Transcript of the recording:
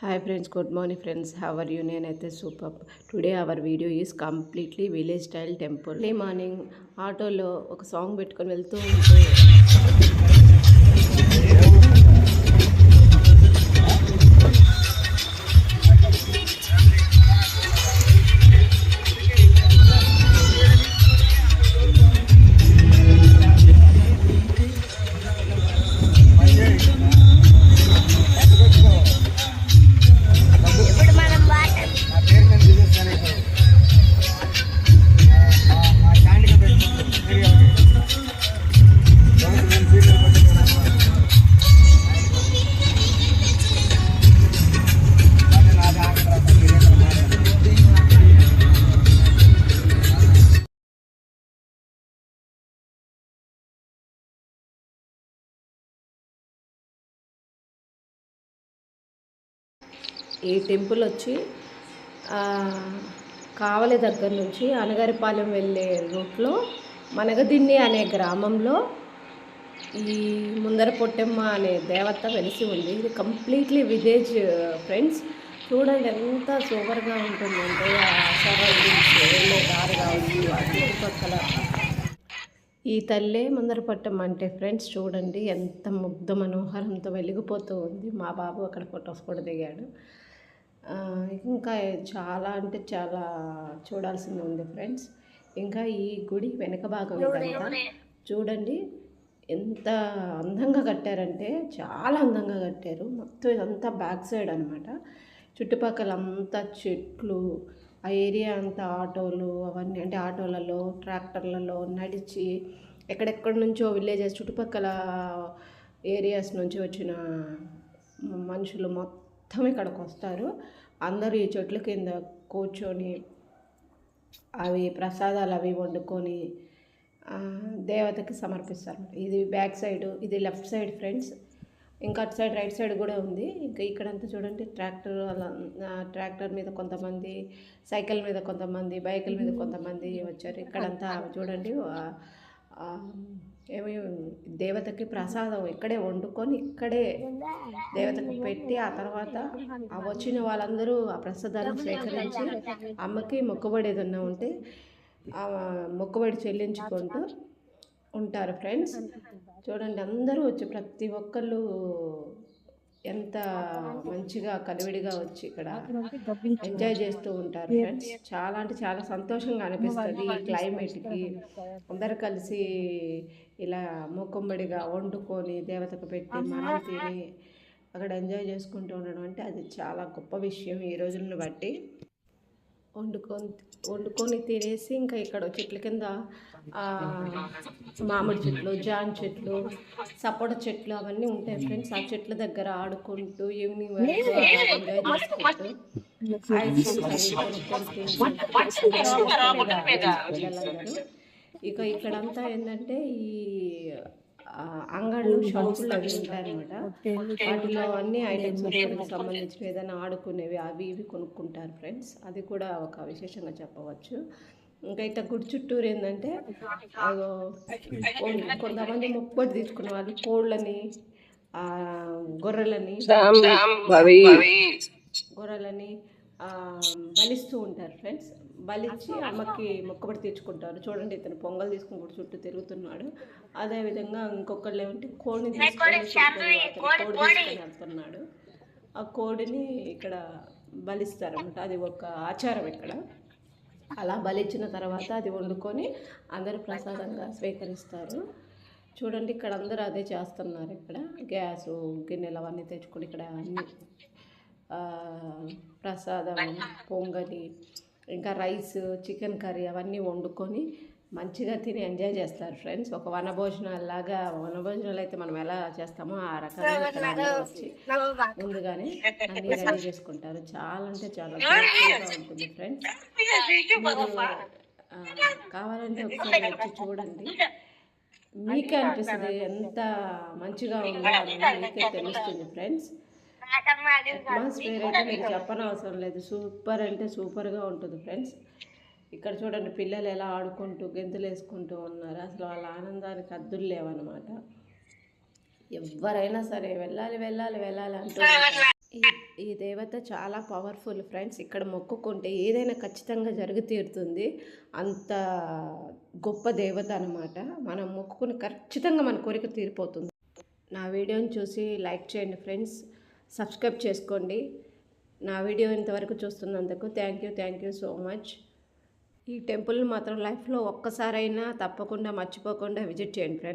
Hi friends, good morning friends. How are you? Nenaithe super. Today our video is completely village style temple. Early morning ఆటోలో ఒక song పెట్టుకొని వెళ్తూ ఉంటే ఈ temple వచ్చి కావలి దగ్గర నుంచి అనగారిపాలెం వెళ్ళే రూట్లో మనగదిన్ని అనే గ్రామంలో ఈ ముందర పొట్టెమ్మ అనే దేవత వెలిసి ఉంది. ఇది కంప్లీట్లీ విలేజ్ ఫ్రెండ్స్. చూడండి ఎంత సూపర్గా ఉంటుందంటే వెళ్ళే దారి కావచ్చు, ఆ చుట్టుపక్కల ఈ తల్లే ముందర పొట్టెమ్మ అంటే ఫ్రెండ్స్ చూడండి ఎంత ముగ్ధ మనోహరంతో వెలిగిపోతూ ఉంది. మా బాబు అక్కడ ఫొటోస్ కూడా దిగాడు. ఇంకా చాలా అంటే చాలా చూడాల్సింది ఉంది ఫ్రెండ్స్. ఇంకా ఈ గుడి వెనక భాగం ఇదంతా చూడండి ఎంత అందంగా కట్టారంటే చాలా అందంగా కట్టారు. మొత్తం ఇదంతా బ్యాక్ సైడ్ అనమాట. చుట్టుపక్కల అంతా చెట్లు, ఆ ఏరియా అంతా ఆటోలు అవన్నీ, అంటే ఆటోలలో ట్రాక్టర్లలో నడిచి ఎక్కడెక్కడి నుంచో విలేజెస్ చుట్టుపక్కల ఏరియాస్ నుంచి వచ్చిన మనుషులు మొత్తం ఇక్కడికి వస్తారు. అందరూ ఈ చెట్ల కింద కూర్చొని అవి ప్రసాదాలు అవి వండుకొని దేవతకి సమర్పిస్తారు. ఇది బ్యాక్ సైడ్, ఇది లెఫ్ట్ సైడ్ ఫ్రెండ్స్. ఇంకా అటు సైడ్ రైట్ సైడ్ కూడా ఉంది. ఇంకా ఇక్కడంతా చూడండి ట్రాక్టర్ అలా, ట్రాక్టర్ మీద కొంతమంది, సైకిల్ మీద కొంతమంది, బైకుల మీద కొంతమంది వచ్చారు. ఇక్కడంతా చూడండి ఏమి దేవతకి ప్రసాదం ఇక్కడే వండుకొని ఇక్కడే దేవతకు పెట్టి ఆ తర్వాత ఆ వచ్చిన వాళ్ళందరూ ఆ ప్రసాదాన్ని స్వీకరించి అమ్మకి మొక్కుబడి ఏదన్నా ఉంటే ఆ మొక్కుబడి చెల్లించుకుంటూ ఉంటారు ఫ్రెండ్స్. చూడండి అందరూ వచ్చి ప్రతి ఒక్కళ్ళు ఎంత మంచిగా కలివిడిగా వచ్చి ఇక్కడ ఎంజాయ్ చేస్తూ ఉంటారు ఫ్రెండ్స్. చాలా అంటే చాలా సంతోషంగా అనిపిస్తుంది ఈ క్లైమేట్కి. అందరు కలిసి ఇలా మూకుమ్మడిగా వండుకొని దేవతకు పెట్టి మనం తిని అక్కడ ఎంజాయ్ చేసుకుంటూ ఉండడం అంటే అది చాలా గొప్ప విషయం ఈ రోజులను బట్టి. వండుకొని తినేసి ఇంకా ఇక్కడ చెట్ల కింద మామిడి చెట్లు, జాన్ చెట్లు, సపోటా చెట్లు అవన్నీ ఉంటాయి ఫ్రెండ్స్. ఆ చెట్ల దగ్గర ఆడుకుంటూ ఈవినింగ్ వరకు ఎంజాయ్ చేసుకుంటూ ఇక ఇక్కడంతా ఏంటంటే ఈ అంగళ్ళు, షాపులు అవి ఉంటాయన్నమాట. వాటిలో అన్ని ఐటమ్స్ సంబంధించిన ఏదైనా ఆడుకునేవి అవి ఇవి కొనుక్కుంటారు ఫ్రెండ్స్. అది కూడా ఒక విశేషంగా చెప్పవచ్చు. ఇంకా ఇట్లా గుడి చుట్టూరు ఏంటంటే కొంతమంది మొక్కుబడి తీసుకున్న వాళ్ళు కోళ్ళని, గొర్రెలని బలిస్తూ ఉంటారు ఫ్రెండ్స్. బలిచ్చి అమ్మకి మొక్కబడి తీర్చుకుంటారు. చూడండి ఇతను పొంగల్ తీసుకుని కూడా చుట్టూ తిరుగుతున్నాడు. అదేవిధంగా ఇంకొకళ్ళు ఏమంటే కోడిని తీసుకొని వెళ్తున్నాడు. ఆ కోడిని ఇక్కడ బలిస్తారన్నమాట. అది ఒక ఆచారం ఇక్కడ. అలా బలిచ్చిన తర్వాత అది వండుకొని అందరూ ప్రసాదంగా స్వీకరిస్తారు. చూడండి ఇక్కడ అందరూ అదే చేస్తున్నారు. ఇక్కడ గ్యాసు గిన్నెలు అవన్నీ తెచ్చుకొని ఇక్కడ అన్ని ప్రసాదం, పొంగలి, ఇంకా రైస్, చికెన్ కర్రీ అవన్నీ వండుకొని మంచిగా తిని ఎంజాయ్ చేస్తారు ఫ్రెండ్స్. ఒక వనభోజనాలు అయితే మనం ఎలా చేస్తామో ఆ రకంగా వచ్చి ముందుగానే అన్నీ రెడీ చేసుకుంటారు. చాలా అంటే చాలా ఉంటుంది ఫ్రెండ్స్. కావాలంటే ఒకసారి వచ్చి చూడండి, మీకే అనిపిస్తుంది ఎంత మంచిగా ఉందో అని మీకే తెలుస్తుంది ఫ్రెండ్స్. అట్మాస్ఫియర్ అయితే మీకు చెప్పనవసరం లేదు, సూపర్ అంటే సూపర్గా ఉంటుంది ఫ్రెండ్స్. ఇక్కడ చూడండి పిల్లలు ఎలా ఆడుకుంటూ గెంతులు వేసుకుంటూ ఉన్నారు. అసలు వాళ్ళ ఆనందానికి హద్దులు లేవన్నమాట. ఎవరైనా సరే వెళ్ళాలి వెళ్ళాలి వెళ్ళాలి అంటూ ఈ ఈ దేవత చాలా పవర్ఫుల్ ఫ్రెండ్స్. ఇక్కడ మొక్కుకుంటే ఏదైనా ఖచ్చితంగా జరిగి తీరుతుంది. అంత గొప్ప దేవత అనమాట. మనం మొక్కుకుని ఖచ్చితంగా మన కోరిక తీరిపోతుంది. నా వీడియోని చూసి లైక్ చేయండి ఫ్రెండ్స్. సబ్స్క్రైబ్ చేసుకోండి. నా వీడియో ఇంతవరకు చూస్తున్నందుకు థ్యాంక్ యూ సో మచ్. ఈ టెంపుల్ని మాత్రం లైఫ్లో ఒక్కసారైనా తప్పకుండా మర్చిపోకుండా విజిట్ చేయండి ఫ్రెండ్స్.